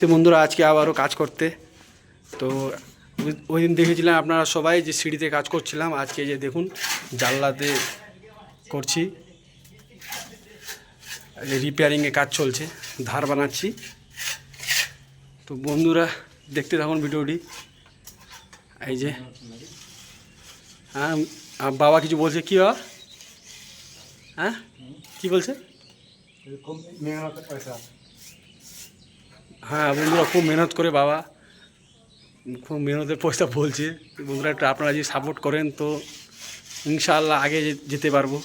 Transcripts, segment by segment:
তো বন্ধুরা আজকে আবারও কাজ করতে তো ওই দিন দেখেছিলাম আপনারা সবাই যে সিঁড়িতে কাজ করছিলাম। আজকে যে দেখুন জানলাতে করছি, রিপেয়ারিংয়ে কাজ চলছে, ধার বানাচ্ছি। তো বন্ধুরা দেখতে থাকুন ভিডিওটি। এই যে হ্যাঁ বাবা কিছু বলছে, কি বাবা? হ্যাঁ কী বলছে? হ্যাঁ বন্ধুরা খুব মেহনত করে বাবা, খুব মেহনতের পয়সা বলছে। বন্ধুরা একটু আপনারা যদি সাপোর্ট করেন তো ইনশাআল্লাহ আগে যেতে পারবো।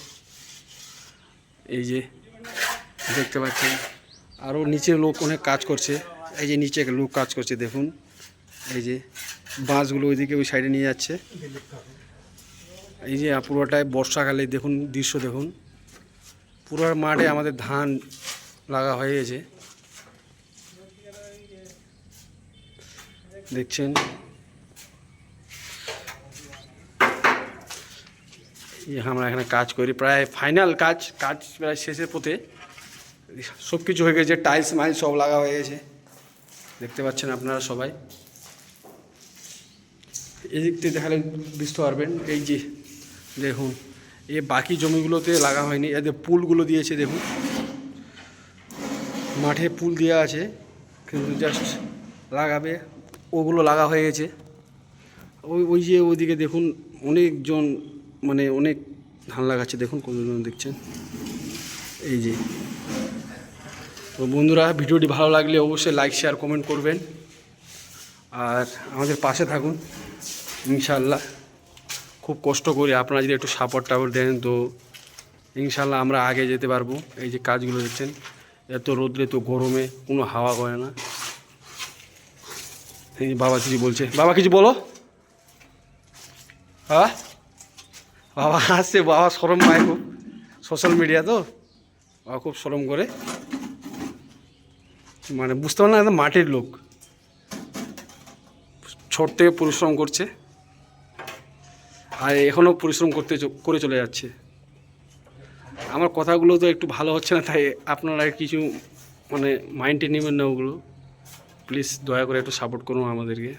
এই যে দেখতে পাচ্ছেন আরও নিচে লোক অনেক কাজ করছে। এই যে নিচে লোক কাজ করছে দেখুন, এই যে বাঁশগুলো ওইদিকে ওই সাইডে নিয়ে যাচ্ছে। এই যে পুরোটায় বর্ষাকালে দেখুন দৃশ্য দেখুন, পুরো মাঠে আমাদের ধান লাগা হয়ে গেছে দেখছেন। আমরা এখানে কাজ করি, প্রায় ফাইনাল কাজ প্রায় শেষের পথে। সব কিছু হয়ে গেছে, টাইলস মাইলস সব লাগা হয়ে গেছে, দেখতে পাচ্ছেন আপনারা সবাই। এদিক থেকে দেখালে বুঝতে পারবেন। এই যে দেখুন এই বাকি জমিগুলোতে লাগা হয়নি, এদের পুলগুলো দিয়েছে দেখুন, মাঠে পুল দেওয়া আছে কিন্তু জাস্ট লাগাবে, ওগুলো লাগা হয়ে গেছে। ওই যে ওইদিকে দেখুন অনেকজন, মানে অনেক ধান লাগাচ্ছে দেখুন, কতজন দেখছেন। এই যে তো বন্ধুরা ভিডিওটি ভালো লাগলে অবশ্যই লাইক শেয়ার কমেন্ট করবেন আর আমাদের পাশে থাকুন ইনশাআল্লাহ। খুব কষ্ট করি, আপনারা যদি একটু সাপোর্ট দেন তো ইনশাআল্লাহ আমরা আগে যেতে পারবো। এই যে কাজগুলো দেখছেন, এত রোদ্রে তো গরমে কোনো হাওয়া করে না। এই যে বাবা কিছু বলছে, বাবা কিছু বলো। হ্যাঁ বাবা আসছে, বাবা শরম পায় খুব, সোশ্যাল মিডিয়া তো বাবা খুব শরম করে, মানে বুঝতে পারে না একদম মাটির লোক, ছোট থেকে পরিশ্রম করছে আর এখনও পরিশ্রম করে চলে যাচ্ছে। আমার কথাগুলো তো একটু ভালো হচ্ছে না, তাই আপনারা কিছু মানে মাইন্ডে নেবেন না ওগুলো, প্লিজ দয়া করে একটু সাপোর্ট করুন আমাদেরকে।